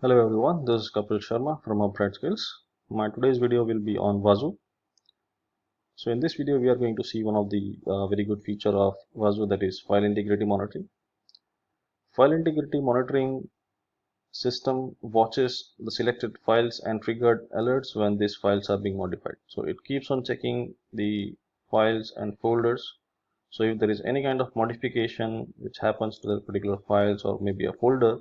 Hello everyone, this is Kapil Sharma from Upright Skills. My today's video will be on Wazoo. So in this video we are going to see one of the very good feature of Wazoo, that is file integrity monitoring. File integrity monitoring system watches the selected files and triggered alerts when these files are being modified. So it keeps on checking the files and folders. So if there is any kind of modification which happens to the particular files or maybe a folder,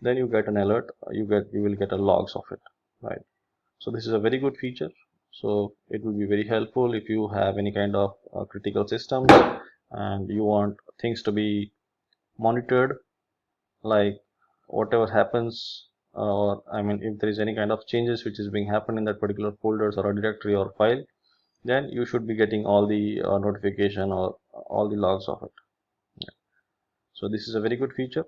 then you get an alert, you will get a logs of it, right? So this is a very good feature. So it will be very helpful if you have any kind of critical systems and you want things to be monitored, like whatever happens, or I mean if there is any kind of changes which is being happened in that particular folders or a directory or file, then you should be getting all the notification or all the logs of it. So this is a very good feature.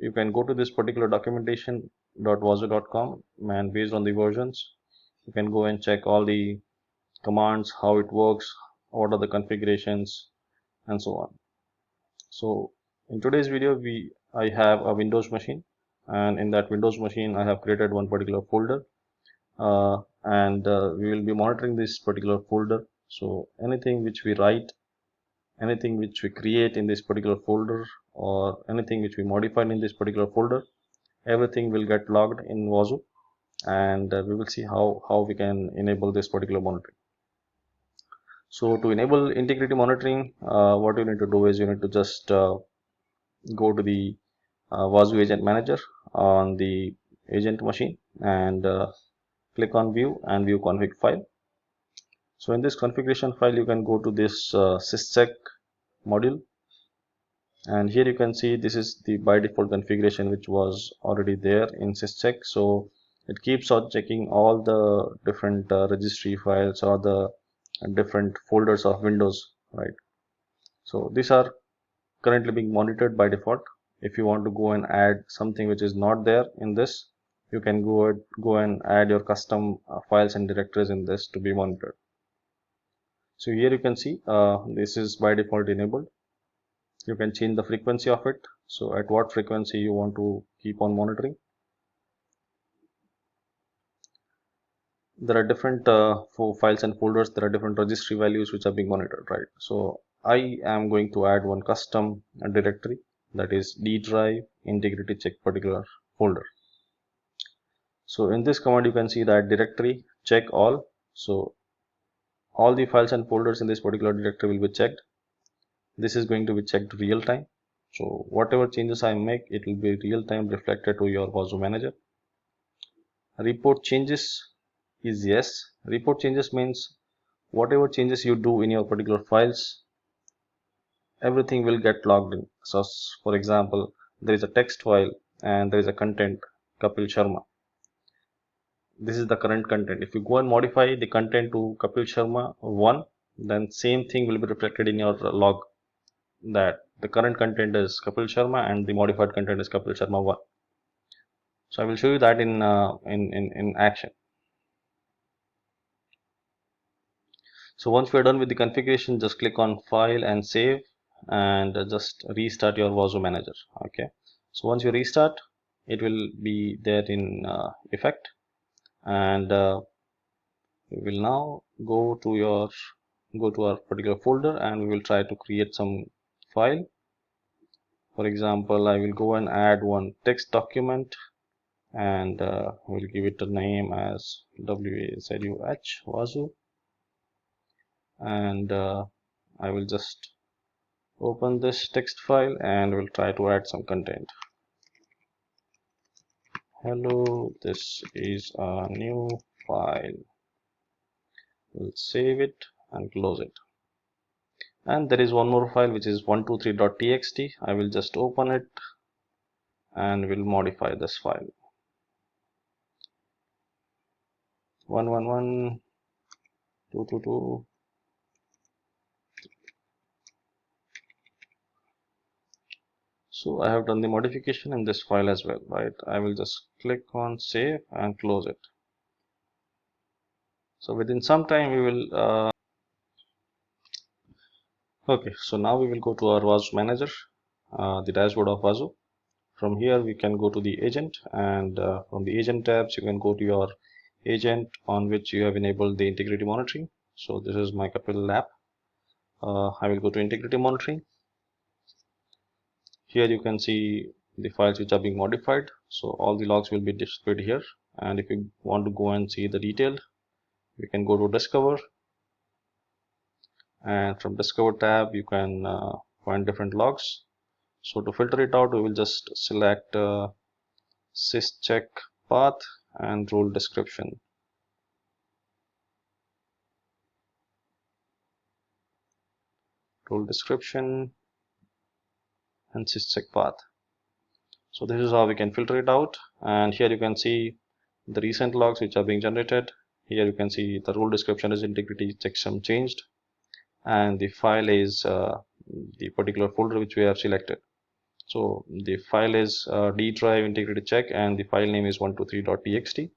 You can go to this particular documentation.wazoo.com, and based on the versions you can go and check all the commands, how it works, what are the configurations, and so on. So in today's video I have a Windows machine, and in that Windows machine I have created one particular folder, and we will be monitoring this particular folder. So anything which we write, anything which we create in this particular folder, or anything which we modified in this particular folder, everything will get logged in Wazoo, and we will see how we can enable this particular monitoring. So to enable integrity monitoring, what you need to do is you need to just go to the Wazoo Agent Manager on the agent machine, and click on view and view config file. So in this configuration file you can go to this syscheck module, and here you can see this is the by default configuration which was already there in syscheck. So it keeps on checking all the different registry files or the different folders of Windows, right? So these are currently being monitored by default. If you want to go and add something which is not there in this, you can go and add your custom files and directories in this to be monitored. So here you can see this is by default enabled. You can change the frequency of it, so at what frequency you want to keep on monitoring. There are different for files and folders, there are different registry values which are being monitored, right? So I am going to add one custom directory, that is D drive integrity check particular folder. So in this command you can see that directory check all. So all the files and folders in this particular directory will be checked. This is going to be checked real time. So whatever changes I make, it will be real time reflected to your Wazoo manager. Report changes is yes. Report changes means whatever changes you do in your particular files, everything will get logged in. So for example, there is a text file and there is a content Kapil Sharma. This is the current content. If you go and modify the content to Kapil Sharma 1, then same thing will be reflected in your log, that the current content is Kapil Sharma and the modified content is Kapil Sharma 1. So I will show you that in action. So once we are done with the configuration, just click on file and save, and just restart your Wazoo manager. Okay, so once you restart, it will be there in effect, and we will now go to our particular folder, and we will try to create some file. For example, I will go and add one text document, and we'll give it a name as WAZUH Wazoo, and I will just open this text file and we'll try to add some content. Hello, this is a new file. We'll save it and close it. And there is one more file which is 123.txt. I will just open it and we'll modify this file. 111.222. So I have done the modification in this file as well, right? I will just click on save and close it. So within some time we will okay, so now we will go to our Wazoo manager, the dashboard of Wazoo. from here we can go to the agent, and from the agent tabs you can go to your agent on which you have enabled the integrity monitoring. So this is my Kapil app. I will go to integrity monitoring. Here you can see the files which are being modified, so all the logs will be displayed here. And if you want to go and see the detailed, you can go to discover, and from discover tab you can find different logs. So to filter it out, we will just select syscheck path and role description. Role description and syscheck path. So this is how we can filter it out, and here you can see the recent logs which are being generated. Here you can see the role description is integrity checksum changed, and the file is the particular folder which we have selected. So the file is D drive integrity check, and the file name is 123.txt.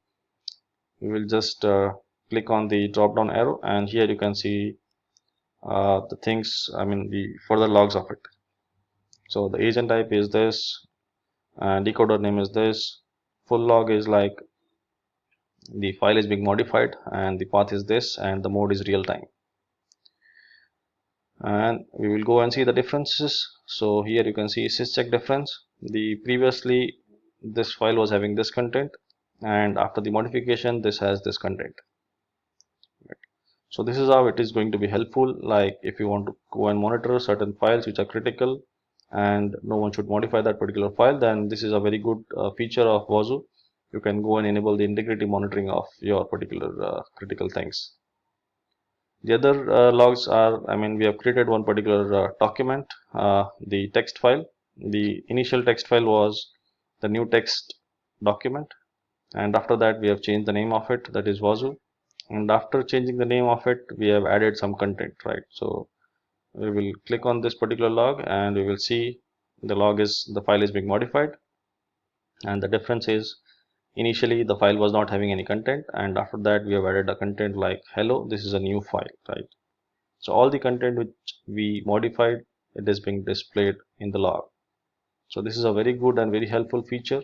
We will just click on the drop down arrow, and here you can see the things, I mean the further logs of it. So the agent type is this, and decoder name is this, full log is like the file is being modified, and the path is this, and the mode is real time. And we will go and see the differences. So here you can see syscheck difference. The previously this file was having this content, and after the modification this has this content. So this is how it is going to be helpful. Like if you want to go and monitor certain files which are critical and no one should modify that particular file, then this is a very good feature of Wazoo. You can go and enable the integrity monitoring of your particular critical things. The other logs are, I mean, we have created one particular document, the text file. The initial text file was the new text document, and after that we have changed the name of it, that is Wazoo. And after changing the name of it, we have added some content, right? So we will click on this particular log, and we will see the file is being modified, and the difference is initially the file was not having any content, and after that we have added a content like hello, this is a new file, right? So all the content which we modified, it is being displayed in the log. So this is a very good and very helpful feature.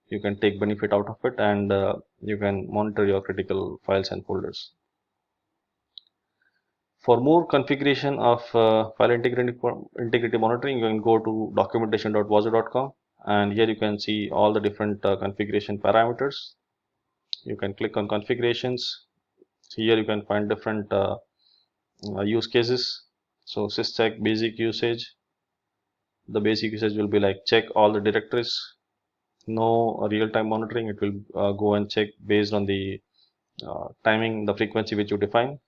You can take benefit out of it, and you can monitor your critical files and folders. For more configuration of file integrity monitoring, you can go to documentation.wazoo.com, and here you can see all the different configuration parameters. You can click on configurations. Here you can find different use cases. So syscheck basic usage. The basic usage will be like check all the directories. No real-time monitoring. It will go and check based on the timing, the frequency which you define.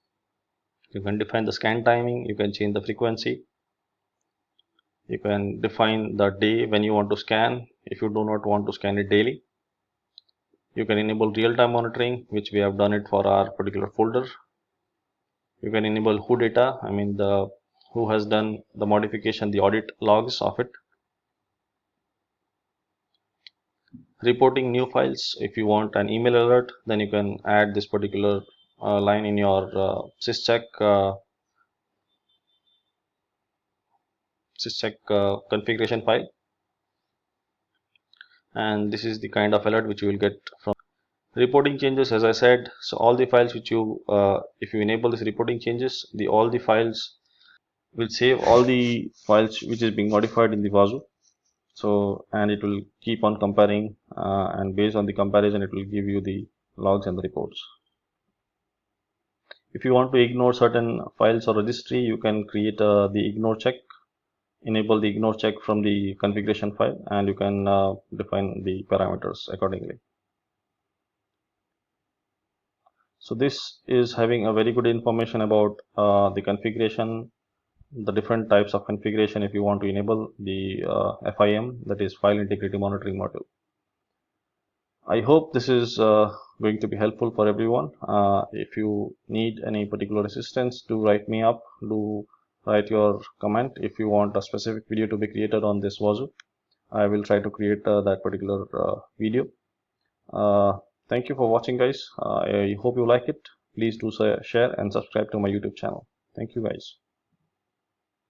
You can define the scan timing. You can change the frequency. You can define the day when you want to scan if you do not want to scan it daily. You can enable real-time monitoring, which we have done it for our particular folder. You can enable who data, I mean the who has done the modification, the audit logs of it. Reporting new files, if you want an email alert, then you can add this particular line in your syscheck configuration file, and this is the kind of alert which you will get from reporting changes. As I said, so all the files which you if you enable this reporting changes, all the files will save all the files which is being modified in the Wazoo. So, and it will keep on comparing, and based on the comparison it will give you the logs and the reports. If you want to ignore certain files or registry, you can create the ignore check, enable the ignore check from the configuration file, and you can define the parameters accordingly. So this is having a very good information about the configuration, the different types of configuration if you want to enable the FIM, that is file integrity monitoring module. I hope this is going to be helpful for everyone. If you need any particular assistance, do write me up, do write your comment. If you want a specific video to be created on this Wazoo, I will try to create that particular video. Thank you for watching, guys. I hope you like it. Please do share and subscribe to my YouTube channel. Thank you, guys.